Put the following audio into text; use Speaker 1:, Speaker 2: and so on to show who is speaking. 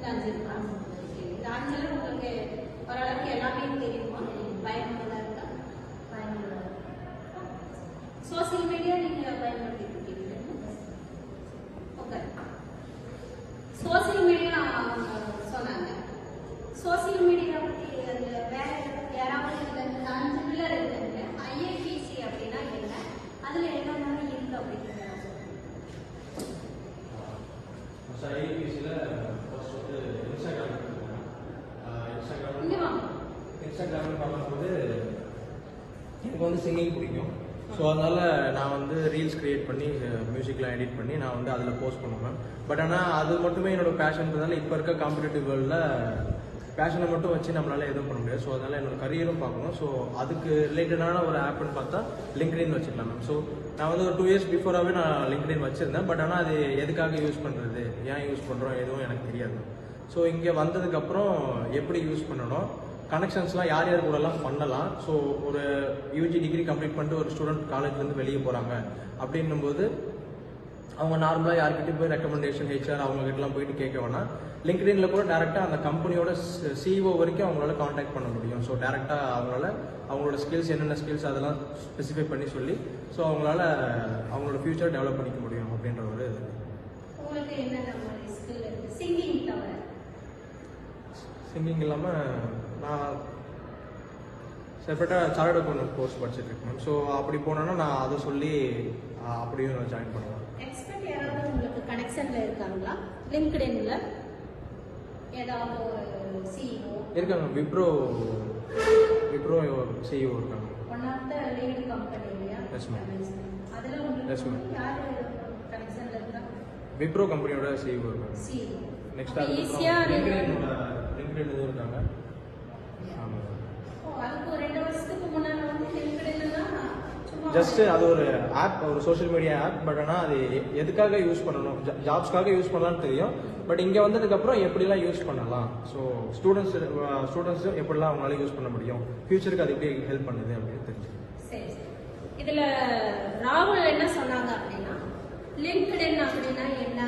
Speaker 1: இந்த 5 இந்த 5ல உங்களுக்கு ஓரளவுக்கு எல்லாமே தெரியுமா? பயனுள்ளதா இருக்கா? பயனுள்ளதா. சோசியல் மீடியா நீங்க பயன்படுத்திட்டு இருக்கீங்க. ஓகே. சோசியல் மீடியா சொன்னாங்க. சோசியல் மீடியா பத்தி வேற யாராவது இந்த 5 பில்லர் இருக்குங்க. ஐஏபிசி அப்படின்னா என்ன? அதுல என்னென்ன இருக்கு அப்படிங்கிறத
Speaker 2: ஐஏபிசியில் ஃபர்ஸ்ட் வந்து இன்ஸ்டாகிராம்னு பார்க்கும்போது எனக்கு வந்து சிங்கிங் பிடிக்கும். ஸோ அதனால் நான் வந்து ரீல்ஸ் க்ரியேட் பண்ணி மியூசிக்லாம் எடிட் பண்ணி நான் வந்து அதில் போஸ்ட் பண்ணுவேன். பட் ஆனால் அது மட்டுமே என்னோட பேஷன்றதால இப்போ இருக்க காம்படிட்டிவ் வேர்ல்டில் பேஷனை மட்டும் வச்சு நம்மளால எதுவும் பண்ண முடியாது. ஸோ அதனால் என்னோட கரியரும் பார்க்கணும். ஸோ அதுக்கு ரிலேட்டடான ஒரு ஆப்னு பார்த்தா லிங்க்டின் வச்சுக்கலாம் மேம். ஸோ நான் வந்து ஒரு 2 இயர்ஸ் பிஃபோராகவே நான் லிங்க்டின் வச்சுருந்தேன். பட் ஆனால் அது எதுக்காக யூஸ் பண்ணுறது, ஏன் யூஸ் பண்ணுறோம் எதுவும் எனக்கு தெரியாது. ஸோ இங்கே வந்ததுக்கப்புறம் எப்படி யூஸ் பண்ணணும், கனெக்ஷன்ஸ்லாம் யார் யார் கூடலாம் பண்ணலாம். ஸோ ஒரு யூஜி டிகிரி கம்ப்ளீட் பண்ணிட்டு ஒரு ஸ்டூடெண்ட் காலேஜ்லேருந்து வெளியே போகிறாங்க அப்படின்னும்போது அவங்க நார்மலாக யார்கிட்டையும் போய் ரெக்கமெண்டேஷன் ஹெச்ஆர் அவங்ககிட்டலாம் போயிட்டு கேட்க வேணாம். லிங்க்டின்ல கூட டேரெக்டாக அந்த கம்பெனியோட சிஇஓ வரைக்கும் அவங்களால காண்டாக்ட் பண்ண முடியும். ஸோ டேரெக்டாக அவங்களோட ஸ்கில்ஸ் என்னென்ன ஸ்கில்ஸ் அதெல்லாம் ஸ்பெசிஃபை பண்ணி சொல்லி ஸோ அவங்களால அவங்களோட ஃபியூச்சர் டெவலப் பண்ணிக்க முடியும் அப்படின்ற ஒரு இது.
Speaker 1: உங்களுக்கு என்னென்ன ஸ்கில் இருக்கு? சிங்கிங் தவிர
Speaker 2: சிங்கிங் இல்லாமல் நான் செப்பரேட்டாக சார்ட் அக்கௌண்ட் கோர்ஸ் படிச்சுட்டு இருக்கேன். ஸோ அப்படி போனோன்னா நான் அதை சொல்லி அப்படியும் நான் ஜாயின் பண்ணுவேன்.
Speaker 1: எக்ஸ்பர்ட் யாராவது உங்களுக்கு கனெக்ஷன்ல இருக்காங்களா? லிங்க்டின்ல ஏதாவது ஒரு சிஇஓ
Speaker 2: இருக்காங்க. விப்ரோ சிஇஓ இருக்காங்க.
Speaker 1: One of the leading company இல்லையா?
Speaker 2: Yes ma'am.
Speaker 1: அதுல
Speaker 2: எஸ்
Speaker 1: உங்களுக்கு
Speaker 2: மேம்.
Speaker 1: யாரு கனெக்ஷன்ல இருக்கா?
Speaker 2: விப்ரோ கம்பெனியோட சிஇஓ இருக்காங்க.
Speaker 1: சிஇஓ
Speaker 2: நெக்ஸ்ட்
Speaker 1: ஈஸியா
Speaker 2: லிங்க்டின் இதுவும் இருக்காங்க. ஆமாம்.
Speaker 1: அதுக்கு ஒரு 2 வருஷத்துக்கு முன்னாடி வந்து லிங்க்டின்லாம்
Speaker 2: ஜஸ்ட் அது ஒரு ஆப், ஒரு சோஷியல் மீடியா ஆப். பட் ஆனால் அது எதுக்காக யூஸ் பண்ணணும், ஜாப்ஸ்க்காக யூஸ் பண்ணலாம்னு தெரியும். பட் இங்கே வந்ததுக்கப்புறம் எப்படிலாம் யூஸ் பண்ணலாம், ஸோ ஸ்டூடெண்ட்ஸ் எப்படிலாம் அவங்களால யூஸ் பண்ண முடியும், ஃபியூச்சருக்கு அது எப்படி ஹெல்ப் பண்ணுது அப்படின்னு தெரிஞ்சு.
Speaker 1: சரி. இதுல ராகுல் என்ன சொன்னாங்க அப்படின்னா லிங்க்டின் அப்படின்னா என்ன